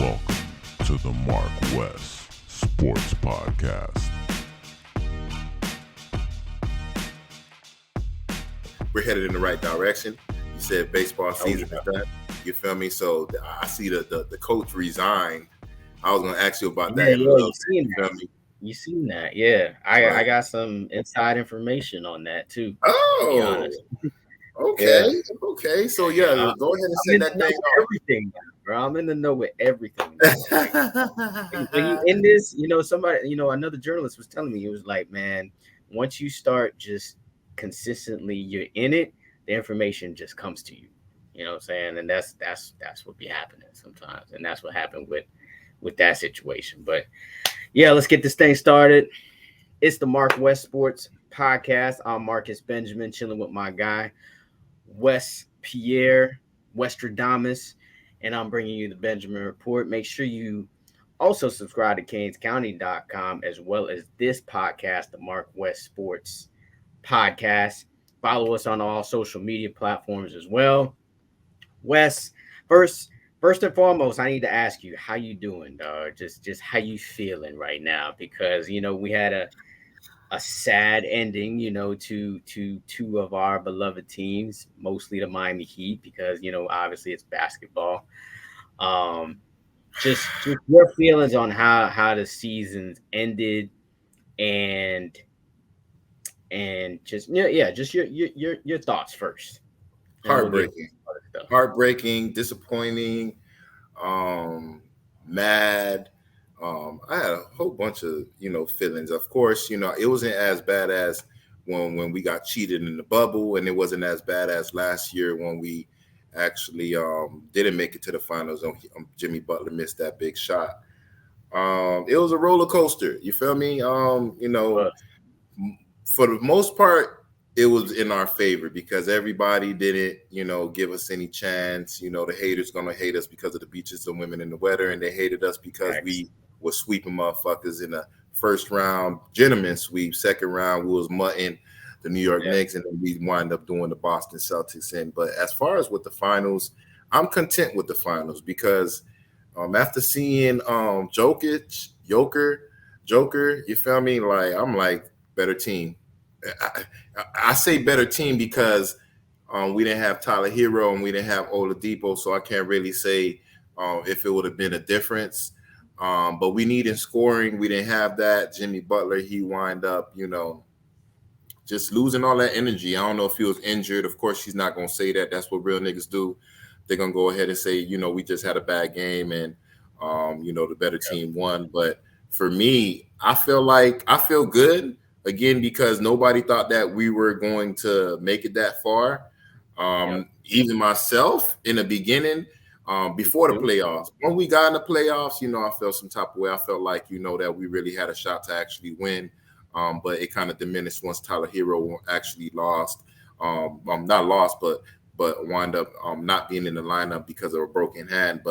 Welcome to the MarcWes Sports Podcast. We're headed in the right direction. You said baseball season is done. You feel me? So I see the coach resigned. I was going to ask you about that. You seen that? Yeah. I got some inside information on that too. Oh, to be honest. Okay. Yeah. Okay. So go ahead and set that thing off. Everything, bro. I'm in the know with everything. When you in this, somebody, another journalist was telling me, it was like, man, once you start just consistently, you're in it, the information just comes to you. You know what I'm saying? And that's what be happening sometimes. And that's what happened with that situation. But yeah, let's get this thing started. It's the MarcWes Sports Podcast. I'm Marcus Benjamin, chilling with my guy, Wes Pierre Westradamus, and I'm bringing you the Benjamin Report. Make sure you also subscribe to CanesCounty.com as well as this podcast, the MarcWes Sports Podcast. Follow us on all social media platforms as well. Wes, first and foremost, I need to ask you, how you doing, dog? Just how you feeling right now? Because we had a sad ending, to two of our beloved teams, mostly the Miami Heat, because obviously it's basketball. Just your feelings on how the season ended, and just your thoughts first. Heartbreaking, disappointing, mad. I had a whole bunch of feelings. Of course, it wasn't as bad as when we got cheated in the bubble, and it wasn't as bad as last year when we actually didn't make it to the finals. Jimmy Butler missed that big shot. It was a roller coaster. You feel me? For the most part, it was in our favor because everybody didn't, give us any chance. The haters gonna hate us because of the beaches and women in the weather, and they hated us because we were sweeping motherfuckers in the first round, gentleman sweep. Second round, we was mutting the New York Knicks, and then we wind up doing the Boston Celtics. But as far as with the finals, I'm content with the finals because after seeing Joker, you feel me? Like I'm like better team. I say better team because we didn't have Tyler Hero and we didn't have Oladipo, so I can't really say if it would have been a difference. But we needed scoring. We didn't have that. Jimmy Butler, he wind up, just losing all that energy. I don't know if he was injured. Of course, he's not going to say that. That's what real niggas do. They're going to go ahead and say, we just had a bad game and, the better team won. But for me, I feel good. Again, because nobody thought that we were going to make it that far. Even myself in the beginning, before the playoffs. When we got in the playoffs, I felt some type of way. I felt like, that we really had a shot to actually win. But it kind of diminished once Tyler Hero actually lost. Not lost, but wound up not being in the lineup because of a broken hand.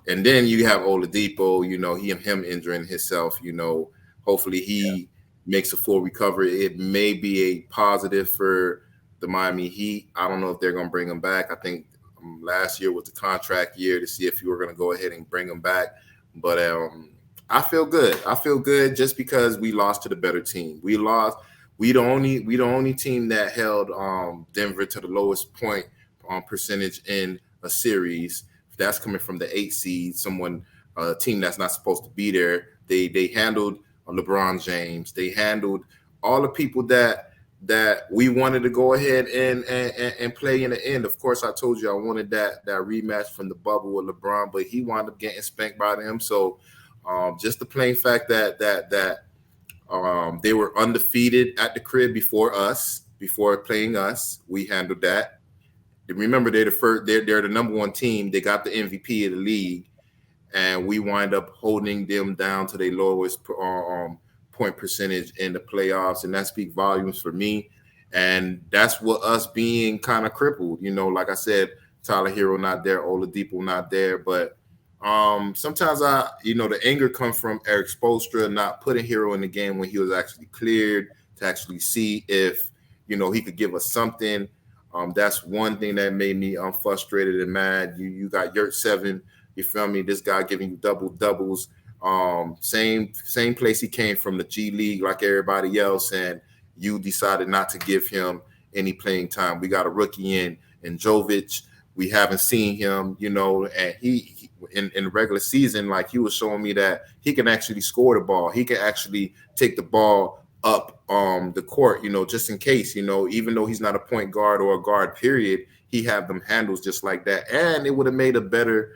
And then you have Oladipo, him injuring himself, hopefully he makes a full recovery. It may be a positive for the Miami Heat. I don't know if they're going to bring him back. I think last year was the contract year to see if you were going to go ahead and bring him back. But I feel good. I feel good just because we lost to the better team. We lost. We the only team that held Denver to the lowest point percentage in a series. That's coming from the 8 seed, a team that's not supposed to be there. They handled LeBron James. They handled all the people that we wanted to go ahead and play in the end. Of course, I told you I wanted that rematch from the bubble with LeBron, but he wound up getting spanked by them. So just the plain fact that they were undefeated at the crib before playing us, we handled that. Remember, they're the number one team. They got the MVP of the league. And we wind up holding them down to their lowest point percentage in the playoffs. And that speaks volumes for me. And that's what us being kind of crippled. Like I said, Tyler Hero not there, Oladipo not there. But sometimes the anger comes from Eric Spoelstra not putting Hero in the game when he was actually cleared to actually see if, he could give us something. That's one thing that made me frustrated and mad. You got Yurt 7 You feel me? This guy giving you double doubles. Same place he came from, the G League, like everybody else, and you decided not to give him any playing time. We got a rookie in Jovic. We haven't seen him, and he in the regular season, like he was showing me that he can actually score the ball. He can actually take the ball up the court, just in case, even though he's not a point guard or a guard, period, he have them handles just like that. And it would have made a better,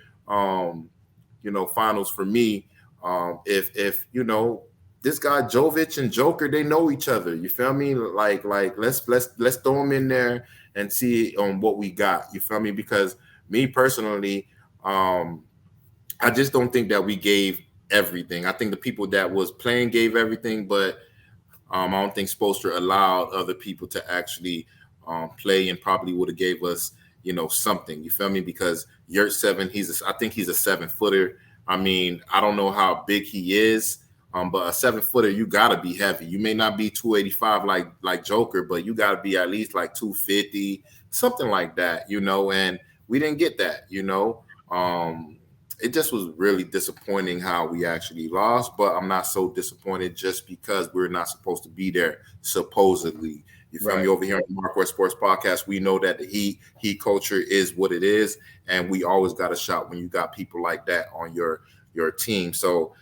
finals for me if this guy Jovic and Joker, they know each other. You feel me? Like let's throw them in there and see what we got. You feel me? Because me personally, I just don't think that we gave everything. I think the people that was playing gave everything, but I don't think Spoelstra allowed other people to actually play and probably would have gave us, something. You feel me? Because Yurt 7, I think he's a 7-footer. I mean, I don't know how big he is, but a 7-footer, you gotta be heavy. You may not be 285 like Joker, but you gotta be at least like 250, something like that, and we didn't get that, It just was really disappointing how we actually lost, but I'm not so disappointed just because we're not supposed to be there, supposedly. You feel me? Over here on the MarcWes Sports Podcast, we know that the Heat culture is what it is, and we always got a shot when you got people like that on your team. So,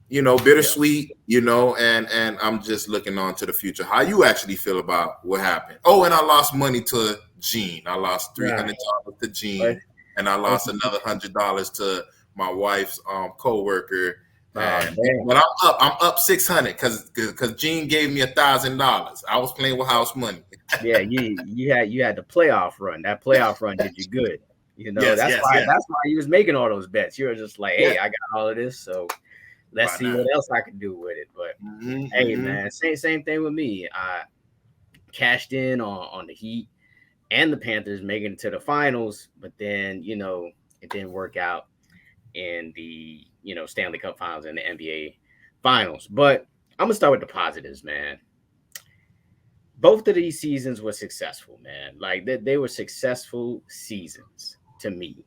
bittersweet, and I'm just looking on to the future. How you actually feel about what happened? Oh, and I lost money to Gene. I lost $300 to Gene, and I lost another $100 to my wife's coworker. But I'm up $600 because Gene gave me $1,000. I was playing with house money. Yeah, you had the playoff run. That playoff run did you good. That's why you was making all those bets. You were just like, hey, I got all of this, so let's see what else I can do with it. But hey, man, same thing with me. I cashed in on the Heat and the Panthers making it to the finals, but then it didn't work out in the Stanley Cup Finals and the NBA Finals. But I'm gonna start with the positives, man. Both of these seasons were successful, man. Like they were successful seasons to me,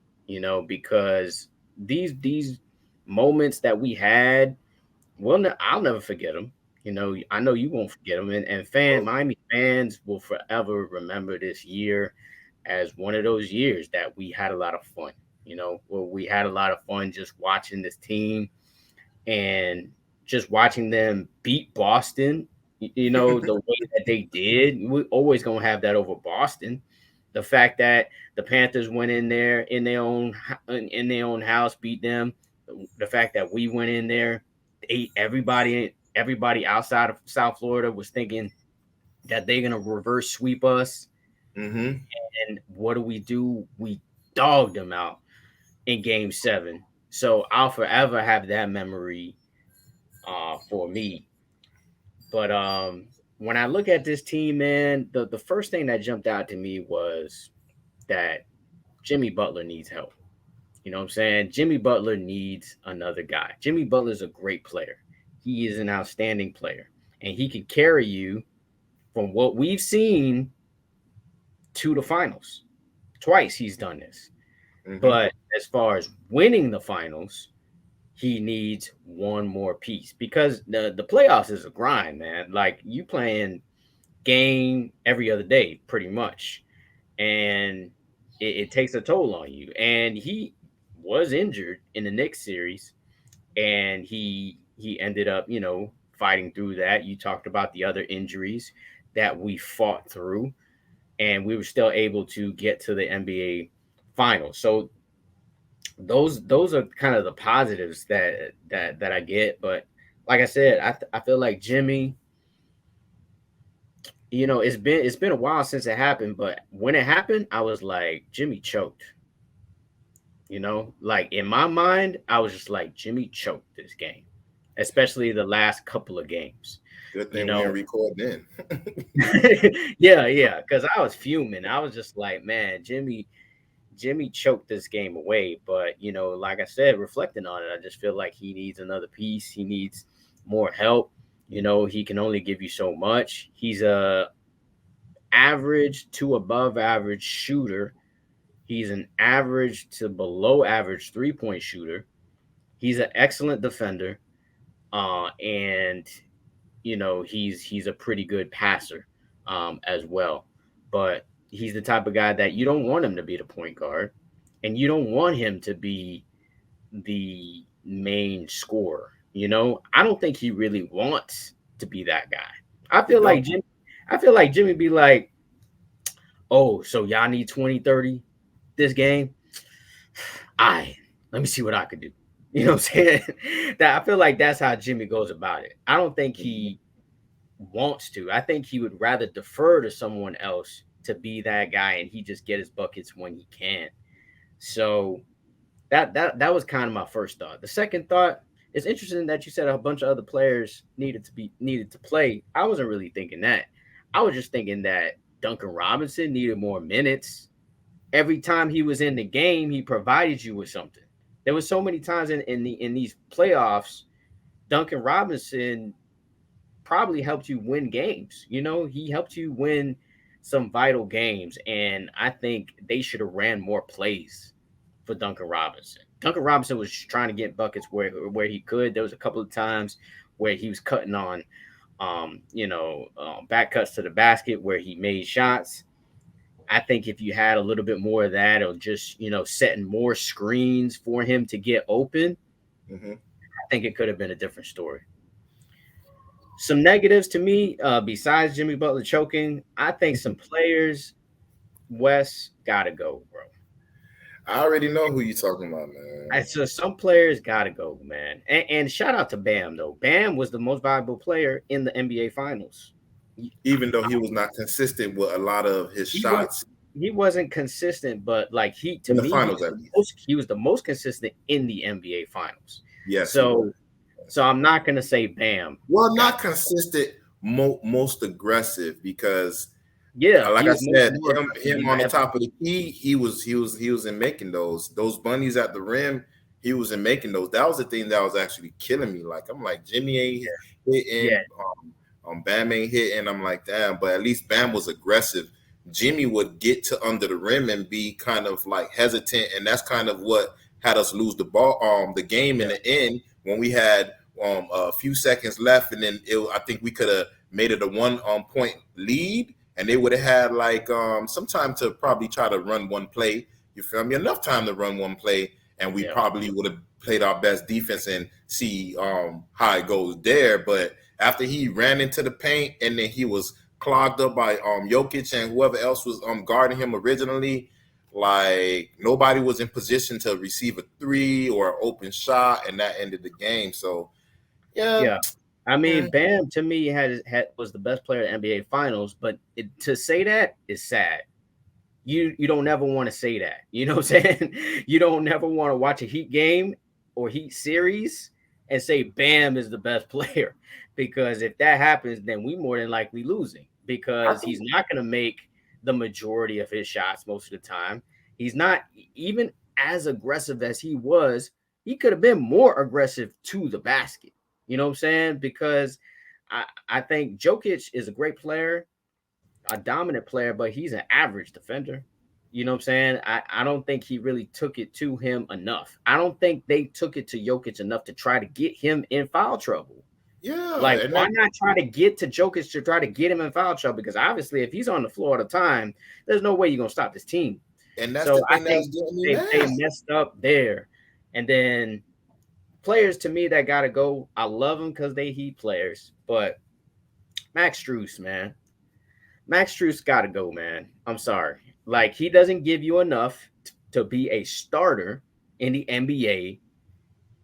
because these moments that we had, I'll never forget them. I know you won't forget them, and Miami fans will forever remember this year as one of those years that we had a lot of fun. Where we had a lot of fun just watching this team and just watching them beat Boston. The way that they did, we're always gonna have that over Boston. The fact that the Panthers went in there in their own house, beat them. The fact that we went in there, everybody outside of South Florida was thinking that they're gonna reverse sweep us. And what do? We dogged them out in Game 7. So I'll forever have that memory for me. But when I look at this team, man, the first thing that jumped out to me was that Jimmy Butler needs help. You know what I'm saying? Jimmy Butler needs another guy. Jimmy Butler's a great player. He is an outstanding player. And he can carry you from what we've seen to the finals. Twice he's done this. But as far as winning the finals, he needs one more piece because the playoffs is a grind, man. Like you playing game every other day, pretty much. And it takes a toll on you. And he was injured in the Knicks series, and he ended up, fighting through that. You talked about the other injuries that we fought through, and we were still able to get to the NBA Finals. So those are kind of the positives that I get. But like I said, I feel like Jimmy, it's been a while since it happened, but when it happened, I was like, Jimmy choked. Like in my mind, I was just like, Jimmy choked this game, especially the last couple of games. Good thing we didn't record then. Yeah, because I was fuming. I was just like, man, Jimmy choked this game away. But, like I said, reflecting on it, I just feel like he needs another piece. He needs more help. He can only give you so much. He's a average to above average shooter He's an average to below average 3-point shooter. He's an excellent defender. And he's a pretty good passer as well. But he's the type of guy that you don't want him to be the point guard, and you don't want him to be the main scorer. I don't think he really wants to be that guy. I feel like Jimmy be like, oh, so y'all need 20-30 this game? Let me see what I could do. You know what I'm saying? That I feel like that's how Jimmy goes about it. I don't think he wants to. I think he would rather defer to someone else to be that guy, and he just get his buckets when he can. So that was kind of my first thought. The second thought, it's interesting that you said a bunch of other players needed to play. I wasn't really thinking that. I was just thinking that Duncan Robinson needed more minutes. Every time he was in the game, he provided you with something. There was so many times in these playoffs, Duncan Robinson probably helped you win games. He helped you win some vital games, and I think they should have ran more plays for Duncan Robinson. Duncan Robinson was trying to get buckets where he could. There was a couple of times where he was cutting on, back cuts to the basket where he made shots. I think if you had a little bit more of that, or just, setting more screens for him to get open, I think it could have been a different story. Some negatives to me, besides Jimmy Butler choking, I think some players, Wes, gotta go, bro. I already know who you're talking about, man. So some players gotta go, man. And shout out to Bam, though. Bam was the most valuable player in the NBA Finals. Even though he was not consistent with a lot of his shots. He wasn't consistent, but like he was the most consistent in the NBA Finals. Yes. So I'm not gonna say Bam. Well, not consistent, most aggressive, because like I said, him on the top of the key, he was in making those bunnies at the rim. He was in making those. That was the thing that was actually killing me. Like, I'm like, Jimmy ain't hitting. Bam ain't hitting. I'm like, damn, but at least Bam was aggressive. Jimmy would get to under the rim and be kind of like hesitant, and that's kind of what had us lose the ball, the game in the end, when we had a few seconds left, and then I think we could have made it a 1 point lead, and they would have had like some time to probably try to run one play. You feel me? Enough time to run one play, and we probably would have played our best defense and see how it goes there. But after he ran into the paint, and then he was clogged up by Jokic and whoever else was guarding him originally, like nobody was in position to receive a three or an open shot, and that ended the game. So yeah. I mean, Bam to me was the best player in the NBA Finals, but to say that is sad. You don't ever want to say that. You know what I'm saying? You don't ever want to watch a Heat game or Heat series and say Bam is the best player, because if that happens, then we more than likely losing, because he's not going to make the majority of his shots most of the time. He's not even as aggressive as he was. He could have been more aggressive to the basket. You know what I'm saying? Because I think Jokic is a great player, a dominant player, but he's an average defender. You know what I'm saying? I don't think he really took it to him enough. I don't think they took it to Jokic enough to try to get him in foul trouble. Yeah. Like, why not try to get to Jokic to try to get him in foul trouble? Because obviously, if he's on the floor all the time, there's no way you're going to stop this team. And that's the thing, I think they messed up there. And then players to me that got to go, I love them because they Heat players. But Max Strus, man. Max Strus got to go, man. I'm sorry. Like, he doesn't give you enough to be a starter in the NBA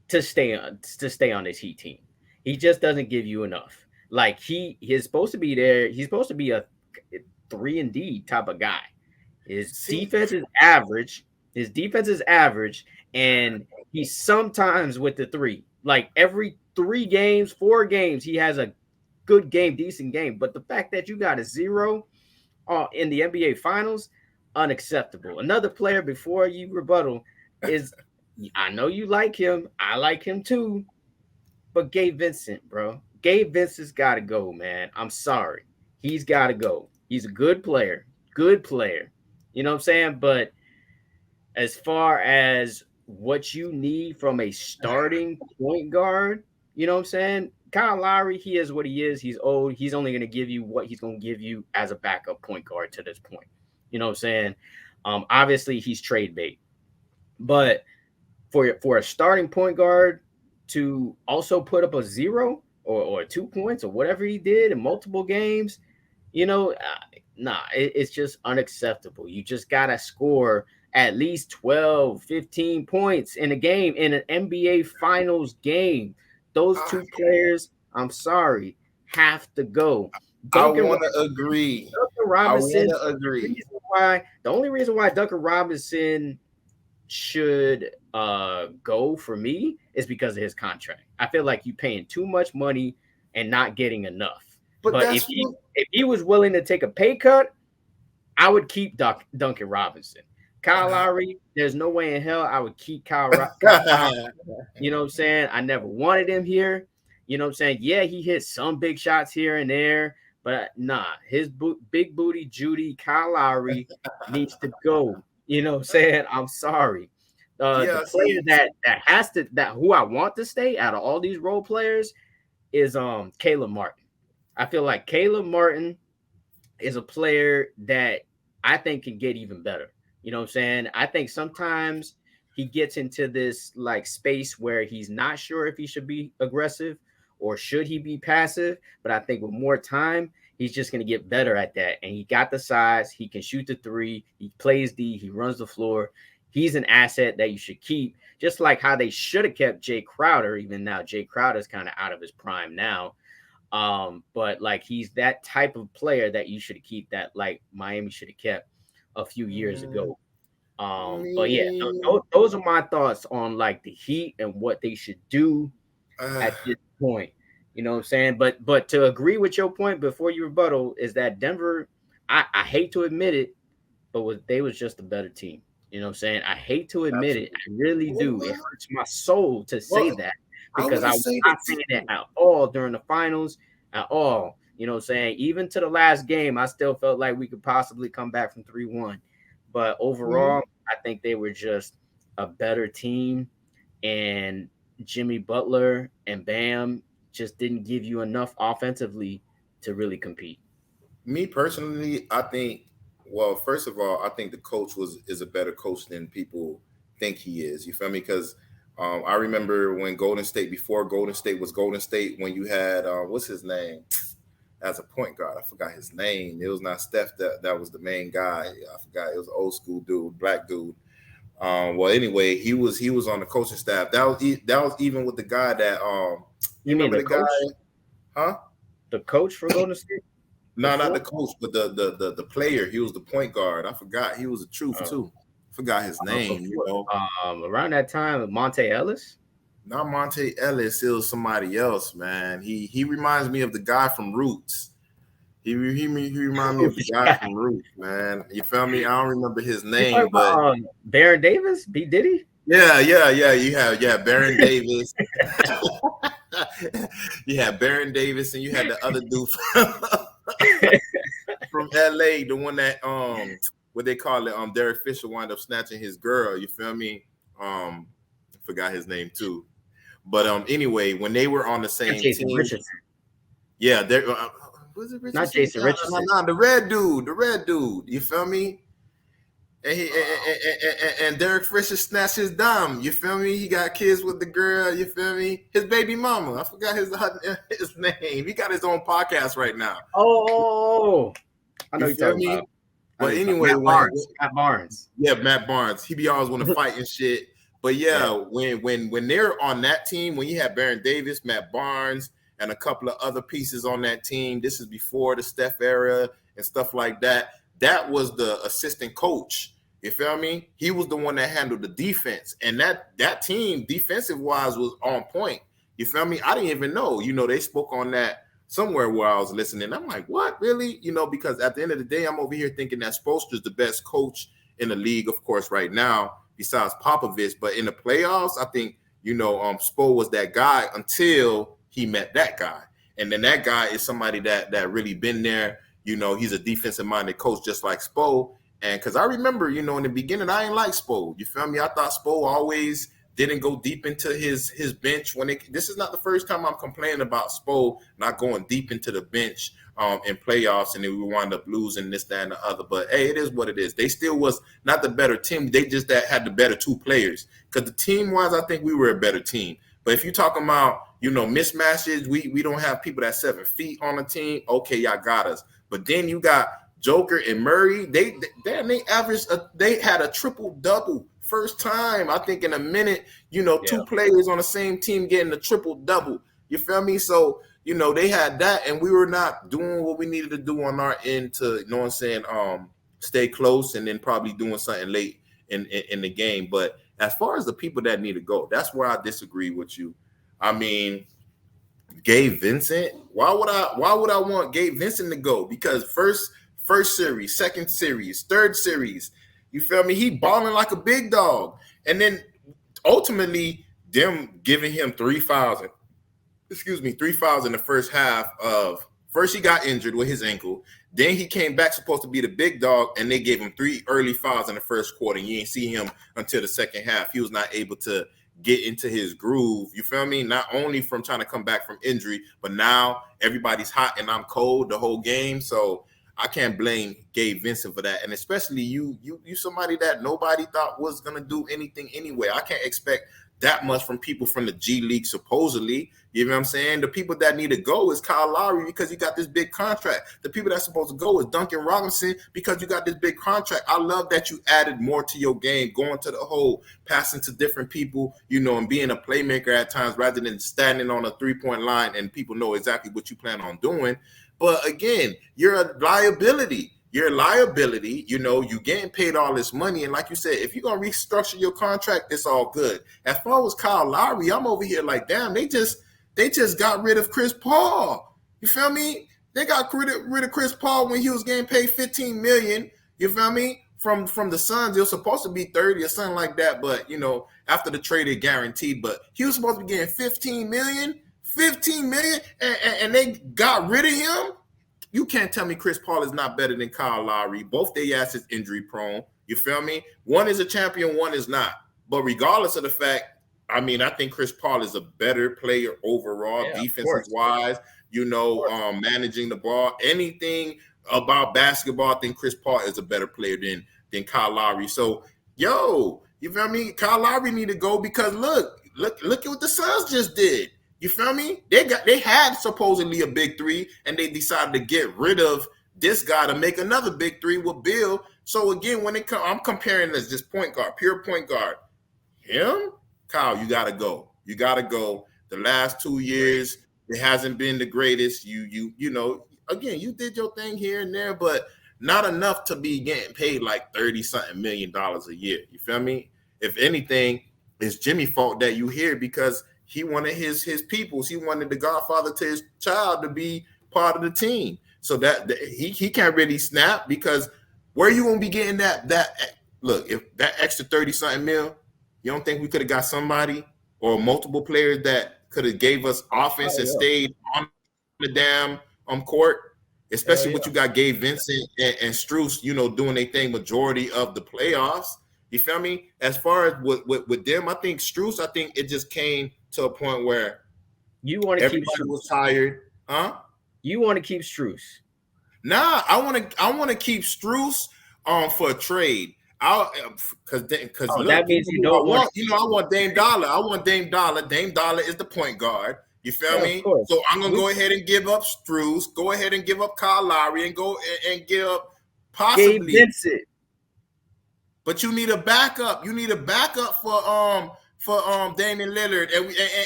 to stay on this Heat team. He just doesn't give you enough. Like, he is supposed to be there. He's supposed to be a 3-and-D type of guy. His defense is average. And he's sometimes with the three. Like, every 4 games, he has a good game, decent game. But the fact that you got a 0 in the NBA Finals, unacceptable. Another player before you rebuttal is, I know you like him. I like him too. But Gabe Vincent, bro. Gabe Vincent's got to go, man. I'm sorry. He's got to go. He's a good player. You know what I'm saying? But as far as what you need from a starting point guard, you know what I'm saying? Kyle Lowry, he is what he is. He's old. He's only going to give you what he's going to give you as a backup point guard to this point. You know what I'm saying? Obviously, he's trade bait. But for a starting point guard to also put up a 0 or 2 points or whatever he did in multiple games, it's just unacceptable. You just got to score at least 12, 15 points in a game, in an NBA Finals game. Those two players, I'm sorry, have to go. I want to agree. Duncan Robinson, the only reason why Duncan Robinson should go for me is because of his contract. I feel like you're paying too much money and not getting enough. But if he was willing to take a pay cut, I would keep Duncan Robinson. Kyle Lowry, there's no way in hell I would keep Kyle Lowry. You know what I'm saying? I never wanted him here. You know what I'm saying? Yeah, he hit some big shots here and there, but nah, his big booty Judy Kyle Lowry needs to go. You know what I'm saying? I'm sorry. The player that who I want to stay out of all these role players is Caleb Martin. I feel like Caleb Martin is a player that I think can get even better. You know what I'm saying? I think sometimes he gets into this like space where he's not sure if he should be aggressive or should he be passive. But I think with more time, he's just going to get better at that. And he got the size. He can shoot the 3. He plays D. He runs the floor. He's an asset that you should keep, just like how they should have kept Jay Crowder. Even now, Jay Crowder is kind of out of his prime now. But like he's that type of player that you should keep, that like Miami should have kept a few years ago. But yeah, those are my thoughts on like the Heat and what they should do at this point. You know what I'm saying? But to agree with your point before you rebuttal is that Denver, I hate to admit it, but they was just a better team. You know what I'm saying? I hate to admit it. I really do. It hurts my soul to say that because I was not saying it at all during the finals at all. You know what I'm saying? Even to the last game, I still felt like we could possibly come back from 3-1. But overall, I think they were just a better team. And Jimmy Butler and Bam just didn't give you enough offensively to really compete. Me personally, I think, well, first of all, I think the coach is a better coach than people think he is. You feel me? Because I remember when before Golden State was Golden State, when you had, what's his name? As a point guard, I forgot his name. It was not Steph that was the main guy. I forgot. It was an old school dude, black dude. Well, anyway, he was on the coaching staff. That was even with the guy that you mean the coach? Huh? The coach for Golden State? No, not the coach, but the player. He was the point guard. I forgot. He was the truth too. I forgot his name. Around that time, Monte Ellis. Not Monte Ellis. It was somebody else, man. He reminds me of the guy from Roots. He reminds me of the guy from Roots, man. You feel me? I don't remember his name, but Baron Davis, B. Diddy. Yeah. You have Baron Davis. You had Baron Davis, and you had the other dude from LA, the one that what they call it, Derek Fisher wound up snatching his girl. You feel me? Forgot his name too. But anyway, when they were on the same team, Richardson. Yeah, there was it Richardson? Not Jason Richardson. No, the red dude. You feel me? And Derek Fisher snatched his dime. You feel me? He got kids with the girl. You feel me? His baby mama. I forgot his name. He got his own podcast right now. Oh, I know you're talking about. But anyway, Matt Barnes. Yeah, Matt Barnes. He be always want to fight and shit. But yeah, when they're on that team, when you have Baron Davis, Matt Barnes, and a couple of other pieces on that team, this is before the Steph era and stuff like that. That was the assistant coach. You feel me? He was the one that handled the defense. And that team, defensive-wise, was on point. You feel me? I didn't even know. You know, they spoke on that somewhere where I was listening. I'm like, what, really? You know, because at the end of the day, I'm over here thinking that Spoelstra's the best coach in the league, of course, right now, besides Popovich. But in the playoffs, I think, you know, Spo was that guy until he met that guy. And then that guy is somebody that really been there. You know, he's a defensive-minded coach just like Spo. And because I remember, in the beginning, I ain't like Spo. You feel me? I thought Spo always didn't go deep into his bench. This is not the first time I'm complaining about Spo not going deep into the bench in playoffs, and then we wound up losing this, that, and the other. But hey, it is what it is. They still was not the better team. They just had the better two players. Because the team-wise, I think we were a better team. But if you're talking about, mismatches, we don't have people that's 7 feet on the team. Okay, y'all got us. But then you got Joker and Murray. They averaged. They had a triple-double. First time, I think, in a minute, two players on the same team getting a triple-double. You feel me? So, they had that, and we were not doing what we needed to do on our end to, stay close and then probably doing something late in the game. But as far as the people that need to go, that's where I disagree with you. I mean, Gabe Vincent, why would I want Gabe Vincent to go? Because first series, second series, third series, you feel me? He balling like a big dog. And then ultimately them giving him 3 fouls in the first half of first he got injured with his ankle. Then he came back supposed to be the big dog, and they gave him 3 early fouls in the first quarter. You ain't see him until the second half. He was not able to get into his groove. You feel me? Not only from trying to come back from injury, but now everybody's hot and I'm cold the whole game. So I can't blame Gabe Vincent for that. And especially you somebody that nobody thought was going to do anything anyway. I can't expect that much from people from the G League, supposedly. You know what I'm saying? The people that need to go is Kyle Lowry because you got this big contract. The people that's supposed to go is Duncan Robinson because you got this big contract. I love that you added more to your game, going to the hole, passing to different people, and being a playmaker at times rather than standing on a three-point line and people know exactly what you plan on doing. But again, you're a liability. You're a liability. You getting paid all this money. And like you said, if you're going to restructure your contract, it's all good. As far as Kyle Lowry, I'm over here like, damn, they just got rid of Chris Paul. You feel me? They got rid of Chris Paul when he was getting paid $15 million. You feel me? From the Suns, it was supposed to be 30 or something like that. But, after the trade, it guaranteed. But he was supposed to be getting $15 million, and they got rid of him. You can't tell me Chris Paul is not better than Kyle Lowry. Both their asses injury prone. You feel me? One is a champion, one is not. But regardless of the fact, I think Chris Paul is a better player overall, defensive-wise, managing the ball. Anything about basketball, I think Chris Paul is a better player than Kyle Lowry. So, you feel me? Kyle Lowry need to go because look at what the Suns just did. You feel me? They had supposedly a big three, and they decided to get rid of this guy to make another big three with Bill. So again, I'm comparing this just point guard, pure point guard. Him, Kyle, you gotta go. You gotta go. The last 2 years, it hasn't been the greatest. Again, you did your thing here and there, but not enough to be getting paid like $30-something million a year. You feel me? If anything, it's Jimmy's fault that you here because he wanted his peoples. He wanted the godfather to his child to be part of the team. So that he can't really snap because where you gonna be getting that look, if that extra 30-something mil, you don't think we could have got somebody or multiple players that could have gave us offense and stayed on the damn court, especially what you got Gabe Vincent and Strus, doing their thing majority of the playoffs. You feel me? As far as with them, I think Strus, it just came to a point where you want to keep everybody was tired, huh? You want to keep Strus? Nah, I want to keep Strus for a trade. Because that means you don't want. I want Dame Dollar. I want Dame Dollar. Dame Dollar is the point guard. You feel me? So I'm gonna go ahead and give up Strus. Go ahead and give up Kyle Lowry and go and give up possibly Gabe Vincent. But you need a backup. You need a backup for Damian Lillard,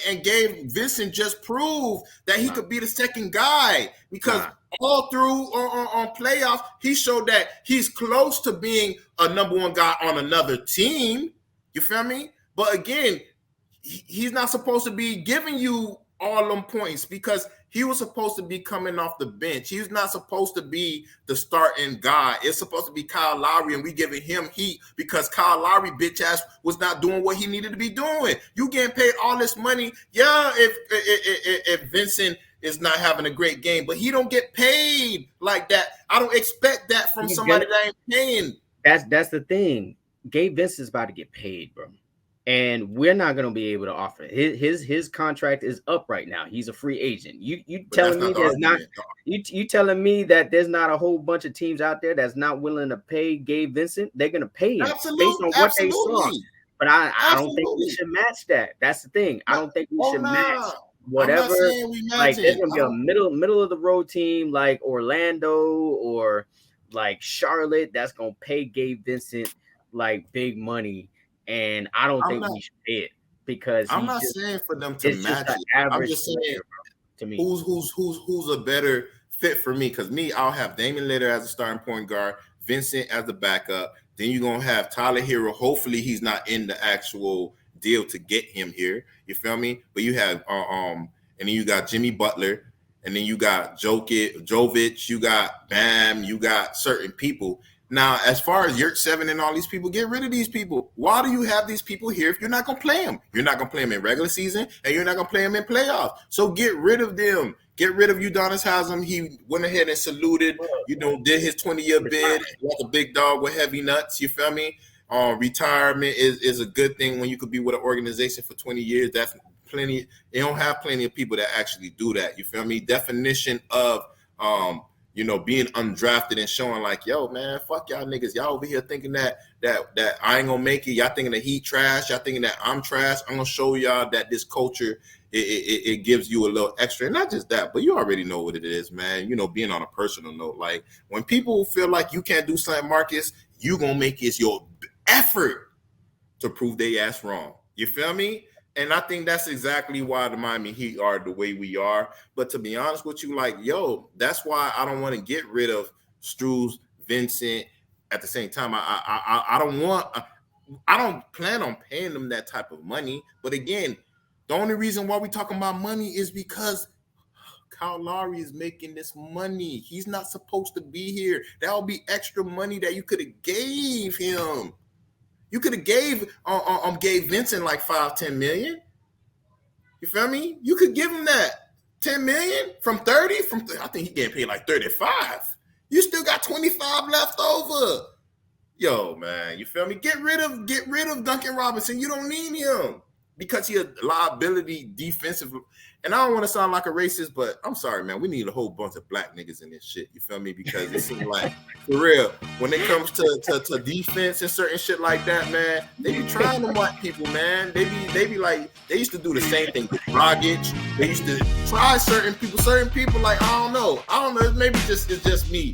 and Gabe Vincent just proved that he could be the second guy because all through on playoffs he showed that he's close to being a number one guy on another team. You feel me? But again, he's not supposed to be giving you all them points because he was supposed to be coming off the bench. He's not supposed to be the starting guy. It's supposed to be Kyle Lowry, and we giving him heat because Kyle Lowry, bitch ass, was not doing what he needed to be doing. You getting paid all this money. Yeah, if Vincent is not having a great game, but he don't get paid like that. I don't expect that from somebody that ain't paying That's the thing. Gabe Vincent's about to get paid, bro. And we're not gonna be able to offer his contract is up right now. He's a free agent. You telling me there's not you telling me that there's not a whole bunch of teams out there that's not willing to pay Gabe Vincent? They're gonna pay him based on what they saw. But I don't think we should match that. That's the thing. I don't think we should match whatever. Like there's gonna be a middle of the road team like Orlando or like Charlotte that's gonna pay Gabe Vincent like big money. And I don't think we should pay it because I'm not saying for them to match it. I'm just saying to me who's a better fit for me, because I'll have Damian Lillard as a starting point guard, Vincent as the backup. Then you're gonna have Tyler Hero. Hopefully he's not in the actual deal to get him here. You feel me? But you have and then you got Jimmy Butler, and then you got Jovic, you got Bam, you got certain people. Now, as far as Yurt 7 and all these people, get rid of these people. Why do you have these people here if you're not going to play them? You're not going to play them in regular season, and you're not going to play them in playoffs. So get rid of them. Get rid of Udonis Haslem. He went ahead and saluted, did his 20-year bid like a big dog with heavy nuts. You feel me? Retirement is a good thing when you could be with an organization for 20 years. That's plenty. You don't have plenty of people that actually do that. You feel me? Definition of being undrafted and showing like, yo, man, fuck y'all niggas. Y'all over here thinking that I ain't gonna make it. Y'all thinking that he trash. Y'all thinking that I'm trash. I'm gonna show y'all that this culture, it gives you a little extra. And not just that, but you already know what it is, man. Being on a personal note, like when people feel like you can't do something, Marcus, you gonna make it your effort to prove they ass wrong. You feel me? And I think that's exactly why the Miami Heat are the way we are. But to be honest with you, like, yo, that's why I don't want to get rid of Struz, Vincent. At the same time, I don't plan on paying them that type of money. But again, the only reason why we talking about money is because Kyle Lowry is making this money. He's not supposed to be here. That would be extra money that you could have gave him. You could have gave Vincent like $5-10 million. You feel me? You could give him that $10 million from 30. I think he getting paid like 35. You still got 25 left over. Yo, man, you feel me? Get rid of Duncan Robinson. You don't need him because he a liability defensive. And I don't want to sound like a racist, but I'm sorry, man. We need a whole bunch of black niggas in this shit. You feel me? Because it seems like, for real, when it comes to defense and certain shit like that, man, they be trying to white people, man. They be like, they used to do the same thing with Dragic. They used to try certain people like, I don't know. Maybe it's just me.